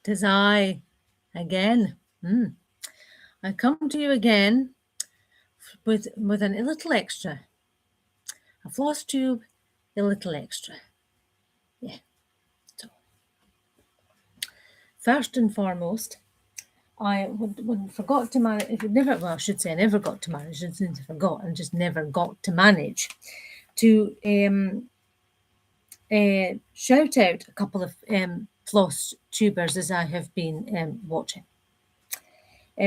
'Tis I again. I come to you again with a little extra. A floss tube, a little extra. Yeah. So, first and foremost, I forgot to manage. I should say I never got to manage. I didn't forgot, and just never got to manage to shout out a couple of floss tubers as I have been watching.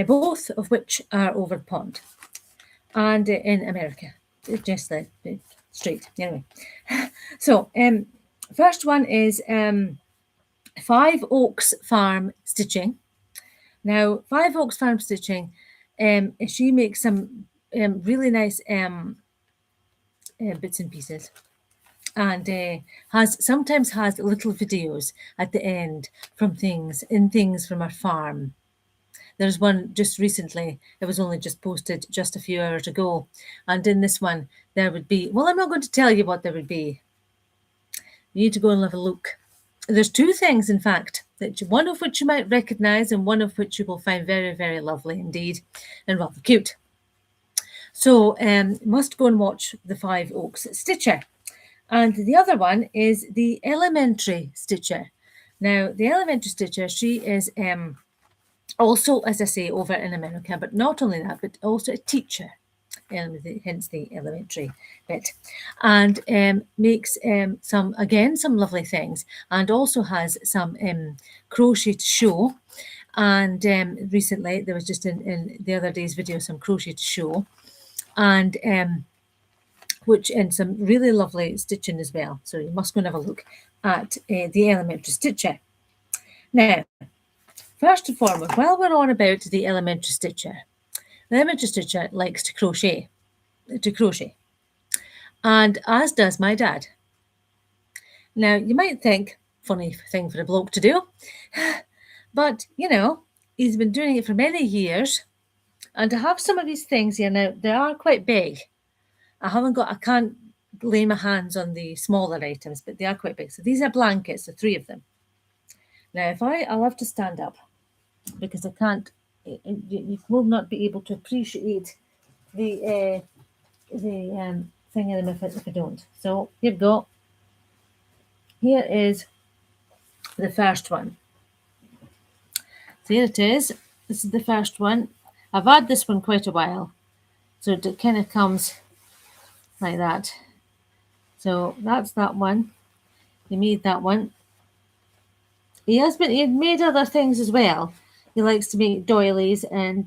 Both of which are over the pond and in America, just the straight. Anyway, so first one is Five Oaks Farm Stitching. Now, Five Oaks Farm Stitching, she makes some really nice bits and pieces, and sometimes has little videos at the end from things from her farm. There's one just recently, it was only just posted just a few hours ago. And in this one, there would be, well, I'm not going to tell you what there would be. You need to go and have a look. There's two things, in fact, one of which you might recognize and one of which you will find very, very lovely indeed and rather cute. So must go and watch the Five Oaks Stitcher. And the other one is the Elementary Stitcher. Now, the Elementary Stitcher, she is also, as I say, over in America, but not only that, but also a teacher, hence the elementary bit, and makes some lovely things, and also has some crochet to show. And recently, there was just in the other day's video some crochet to show, and some really lovely stitching as well. So you must go and have a look at the Elementary Stitcher. Now, first and foremost, while we're on about the Elementary Stitcher, the Elementary Stitcher likes to crochet, and as does my dad. Now, you might think, funny thing for a bloke to do, but, you know, he's been doing it for many years, and to have some of these things here now, they are quite big. I can't lay my hands on the smaller items, but they are quite big. So these are blankets, the three of them. Now, I'll have to stand up, because I can't, you will not be able to appreciate the thing in them if I don't. So here we go. Here is the first one. So here it is. This is the first one. I've had this one quite a while. So it kind of comes like that. So that's that one. He made that one. He made other things as well. He likes to make doilies and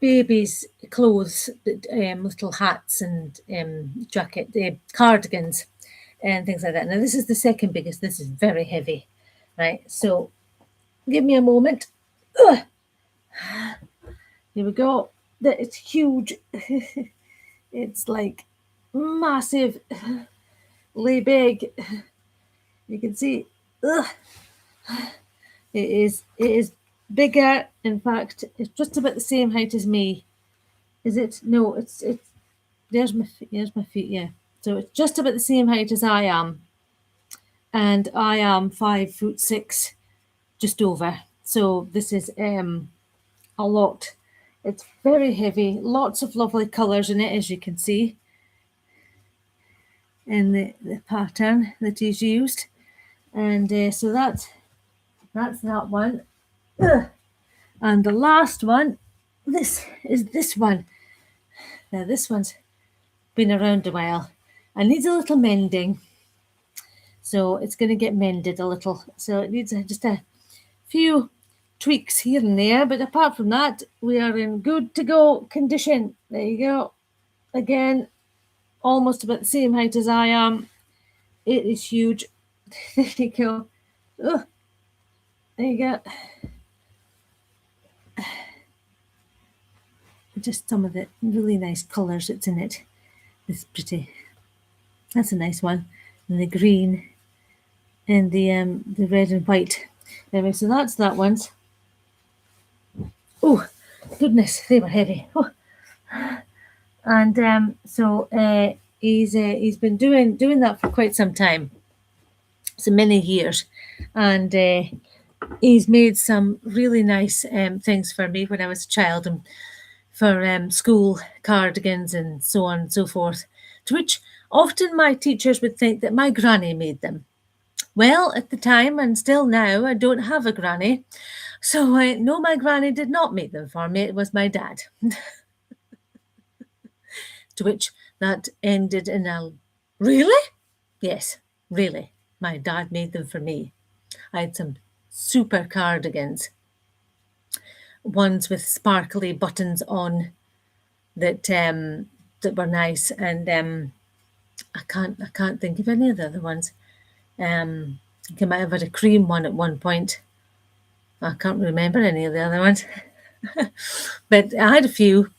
babies' clothes, little hats and cardigans and things like that. Now this is the second biggest. This is very heavy, right? So give me a moment. Ugh. Here we go. It's huge. It's like massive. Lay big. You can see. Ugh. It is bigger. In fact, it's just about the same height as me. Is it? No, it's there's my feet, yeah. So it's just about the same height as I am. And I am 5'6", just over. So this is a lot. It's very heavy, lots of lovely colours in it, as you can see, in the pattern that he's used. And so that's that one. Ugh. And the last one, this is this one. Now this one's been around a while and needs a little mending. So it's going to get mended a little. So it needs just a few tweaks here and there. But apart from that, we are in good to go condition. There you go. Again, almost about the same height as I am. It is huge. There you go. Oh, there you go. Just some of the really nice colours that's in it. It's pretty. That's a nice one. And the green and the red and white. Anyway, so that's that one. Oh, goodness, they were heavy. Oh. And so he's been doing that for quite some time. so many years, and he's made some really nice things for me when I was a child, and for school cardigans and so on and so forth, to which often my teachers would think that my granny made them. Well, at the time and still now, I don't have a granny. So no, my granny did not make them for me. It was my dad. To which that ended in a, really? Yes, really. My dad made them for me. I had some super cardigans, ones with sparkly buttons on that that were nice, and I can't think of any of the other ones. I think I might have had a cream one at one point. I can't remember any of the other ones, but I had a few.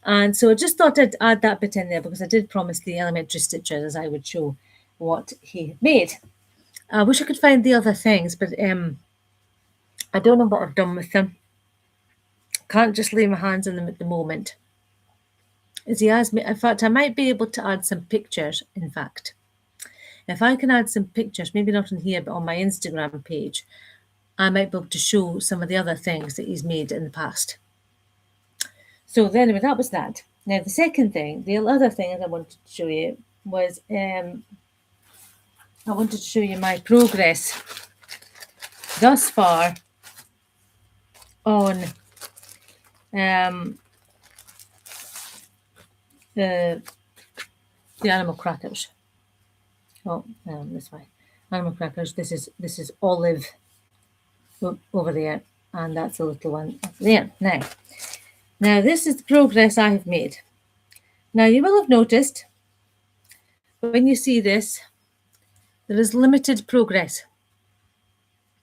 And so I just thought I'd add that bit in there because I did promise the elementary stitchers I would show what he had made. I wish I could find the other things, but I don't know what I've done with them. Can't just lay my hands on them at the moment. As he asked me, in fact, I might be able to add some pictures, in fact. If I can add some pictures, maybe not on here, but on my Instagram page, I might be able to show some of the other things that he's made in the past. So anyway, that was that. Now, the second thing, the other thing that I wanted to show you was I wanted to show you my progress thus far on the animal crackers. Oh, this way. Animal crackers. This is olive over there, and that's a little one up there. Now this is the progress I have made. Now you will have noticed when you see this, there is limited progress.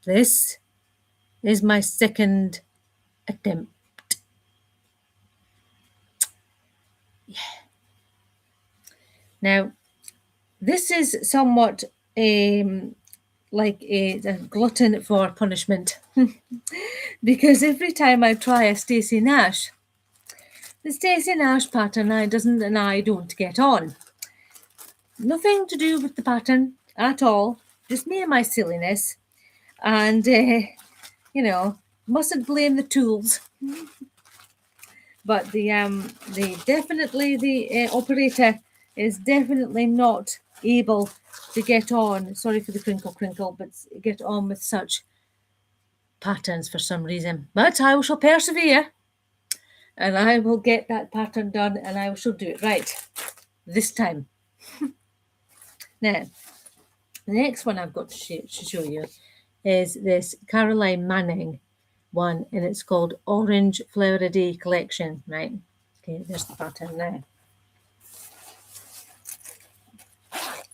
This is my second attempt. Yeah. Now, this is somewhat like a glutton for punishment because every time I try a Stacey Nash, the Stacey Nash pattern I don't get on. Nothing to do with the pattern at all, just me and my silliness, and mustn't blame the tools. But the operator is definitely not able to get on. Sorry for the crinkle, but get on with such patterns for some reason. But I shall persevere, and I will get that pattern done, and I shall do it right this time. Now, the next one I've got to show you is this Carolyn Manning one, and it's called Orange Flower a Day Collection, right? Okay, there's the pattern now.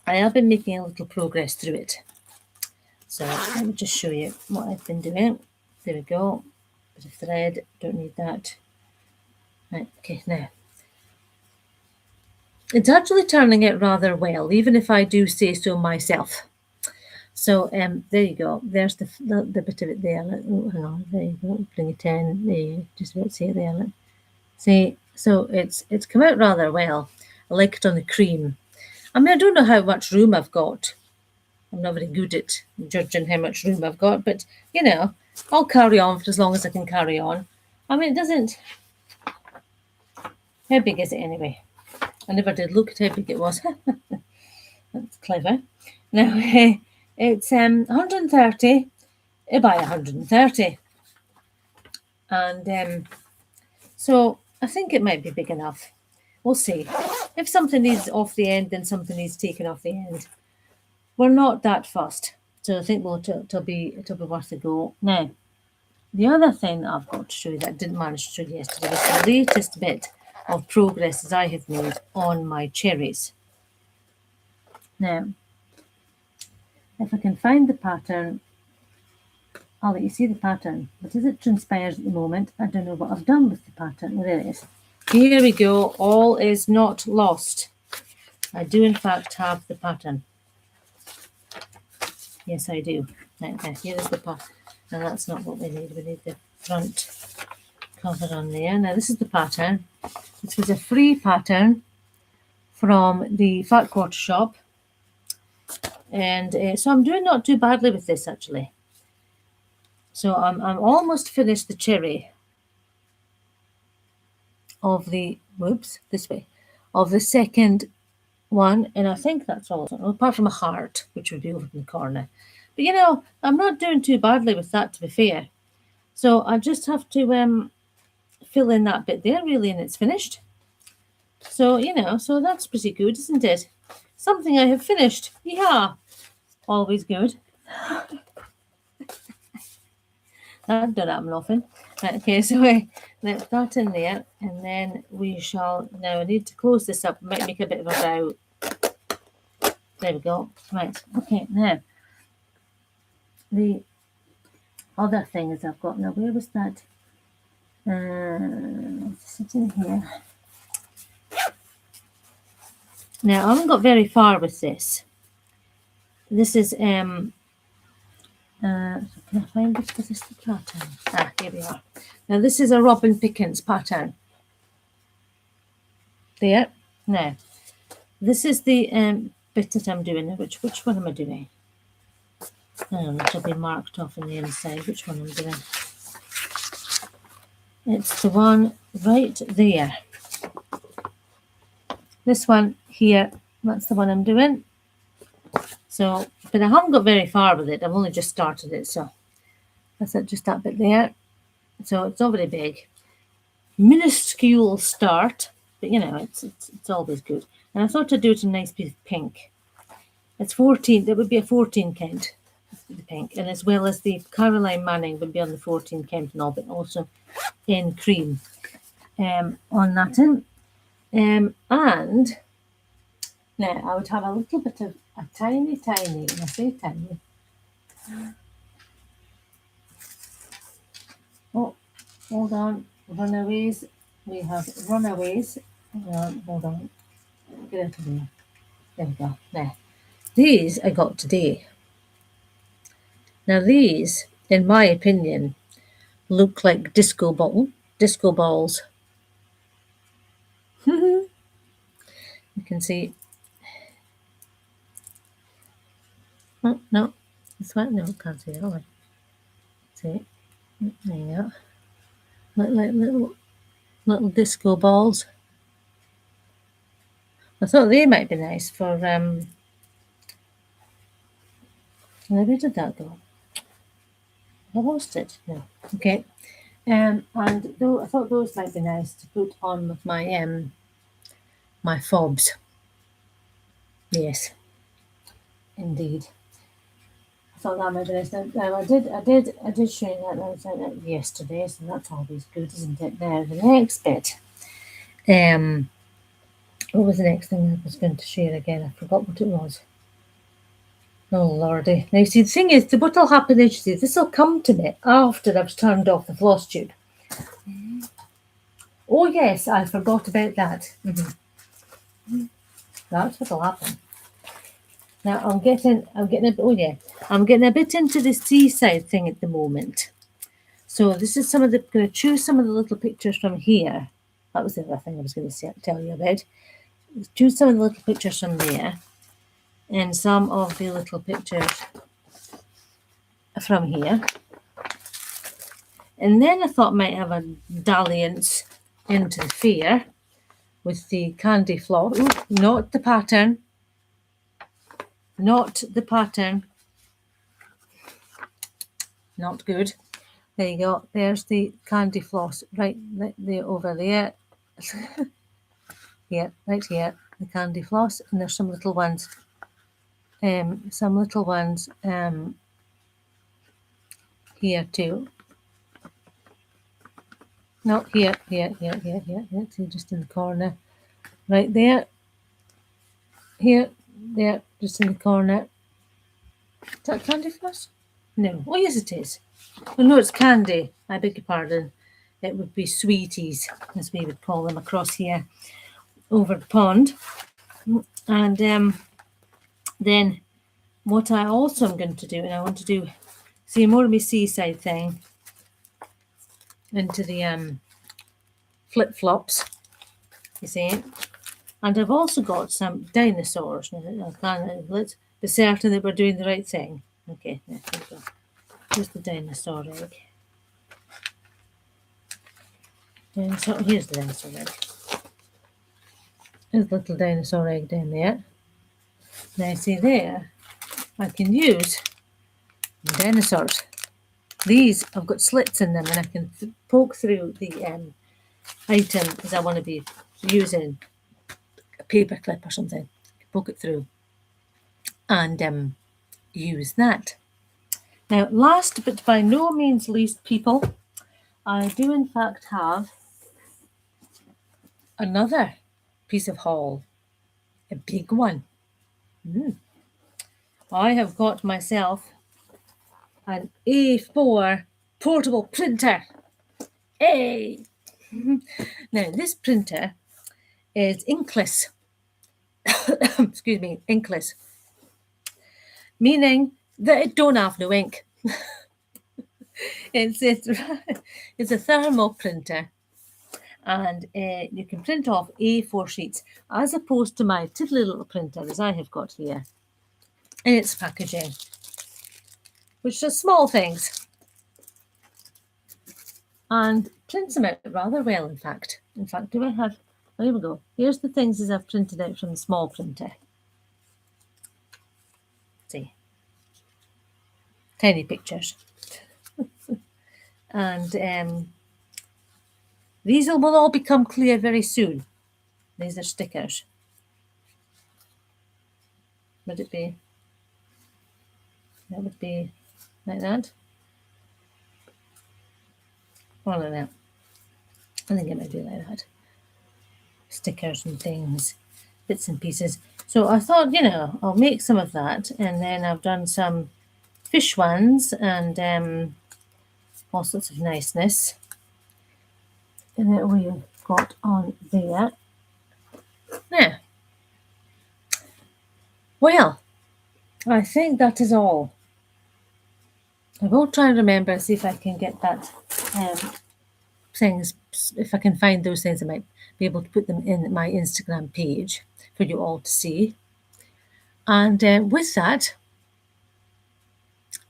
I have been making a little progress through it. So let me just show you what I've been doing. There we go. Bit of thread, don't need that. Right, okay, now. It's actually turning out rather well, even if I do say so myself. So there you go. There's the bit of it there. Oh, hang on, there you go. Bring it in. There you just about see it there. See, so it's come out rather well. I like it on the cream. I mean, I don't know how much room I've got. I'm not very good at judging how much room I've got, but I'll carry on for as long as I can carry on. I mean, it doesn't. How big is it anyway? I never did look at how big it was. That's clever. Now, it's 130 by 130. And so I think it might be big enough. We'll see. If something needs off the end, then something needs taken off the end. We're not that fussed. So I think it'll be worth a go. Now, the other thing that I've got to show you that I didn't manage to show you yesterday was the latest bit of progress that I have made on my cherries. Now, if I can find the pattern, I'll let you see the pattern. But as it transpires at the moment, I don't know what I've done with the pattern. Oh, there it is. Here we go. All is not lost. I do, in fact, have the pattern. Yes, I do. Right, here is the pattern. Now, that's not what we need. We need the front cover on there. Now, this is the pattern. This was a free pattern from the Fat Quarter shop. And so I'm doing not too badly with this actually. So I'm almost finished the cherry of the, whoops, this way, of the second one, and I think that's all, apart from a heart, which would be over in the corner. But you know, I'm not doing too badly with that, to be fair. So I just have to fill in that bit there, really, and it's finished. So, you know, so that's pretty good, isn't it? Something I have finished. Yeah, always good. That don't happen often. Right, okay, so let's that in there, and then we shall now need to close this up. Might make a bit of a bow. There we go. Right, okay, now the other thing is I've got now. Where was that? Sit in here. Now I haven't got very far with this. This is can I find this? Is this the pattern? Ah, here we are. Now this is a Robin Pickens pattern. There. Now this is the bit that I'm doing. Which one am I doing? It'll be marked off on the inside. Which one I'm doing? It's the one right there. This one here. That's the one I'm doing. So, but I haven't got very far with it. I've only just started it, so that's it, just that bit there. So it's not very big. Minuscule start, but you know, it's always good. And I thought I'd do it in a nice piece of pink. It's 14, that would be a 14 count, the pink, and as well as the Carolyn Manning would be on the 14 count and all, but also in cream on that in. And now I would have a little bit of a tiny, and I say tiny. Oh, hold on, runaways. We have runaways. Hold on. Get out of there. There we go. There. These I got today. Now these, in my opinion, look like disco balls. You can see. Oh no, this one no, can't see that one. See, there you go. Look like little disco balls. I thought they might be nice for where did that go? I lost it. No. Okay. And though I thought those might be nice to put on with my my fobs. Yes, indeed. I thought that might be nice. Now I did show you that yesterday, so that's always good, isn't it? Now the next bit. What was the next thing I was going to share again? I forgot what it was. Oh lordy. Now see, the thing is, what'll happen is, this will come to me after I've turned off the floss tube. Oh yes, I forgot about that. That's what'll happen. Now I'm getting a bit into the seaside thing at the moment. So this is going to choose some of the little pictures from here. That was the other thing I was going to tell you about. Choose some of the little pictures from there, and some of the little pictures from here. And then I thought I might have a dalliance into the fair with the candy floss. Ooh, not the pattern. Not the pattern. Not good. There you go. There's the candy floss right there over there. Yeah, right here. The candy floss. And there's some little ones. Here too. No, here. See, just in the corner. Right there. Here, there, just in the corner. Is that candy floss? No. Oh, yes, it is. Oh, no, it's candy. I beg your pardon. It would be sweeties, as we would call them across here over the pond. And then what I also am going to do, and I want to do, see more of my seaside thing into the flip-flops, you see. And I've also got some dinosaurs. Let's be certain that we're doing the right thing. Okay, there we go. Here's the dinosaur egg. Here's the dinosaur egg. There's a little dinosaur egg down there. Now see there, I can use dinosaurs. These have got slits in them, and I can poke through the item as I want to be using a paper clip or something. Poke it through and use that. Now, last but by no means least, people, I do in fact have another piece of haul, a big one. I have got myself an A4 portable printer. Hey! Now, this printer is inkless. Excuse me, inkless. Meaning that it don't have no ink. It's a thermal printer, and you can print off A4 sheets as opposed to my tiddly little printer as I have got here in its packaging, which does small things and prints them out rather well, in fact. Do I have... Oh, here we go. Here's the things as I've printed out from the small printer. See. Tiny pictures. And these will all become clear very soon. These are stickers. Would it be? That would be like that. Or like that. I think it might be like that. Stickers and things, bits and pieces. So I thought, I'll make some of that, and then I've done some fish ones and all sorts of niceness. And then we've got on there. Now, well, I think that is all. I will try and remember, see if I can get that things, if I can find those things, I might be able to put them in my Instagram page for you all to see. And with that,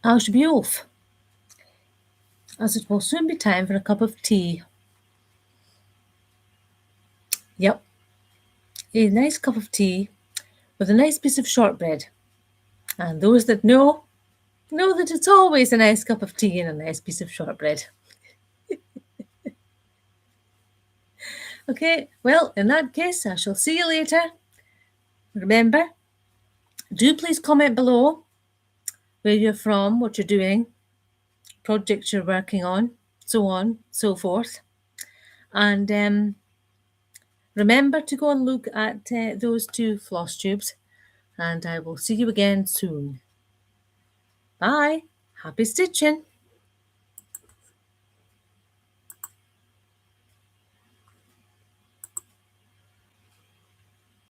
I shall be off, as it will soon be time for a cup of tea. Yep, a nice cup of tea with a nice piece of shortbread. And those that know that it's always a nice cup of tea and a nice piece of shortbread. Okay, well, in that case, I shall see you later. Remember, do please comment below where you're from, what you're doing, projects you're working on, so forth. And remember to go and look at those 2 floss tubes, and I will see you again soon. Bye. Happy stitching.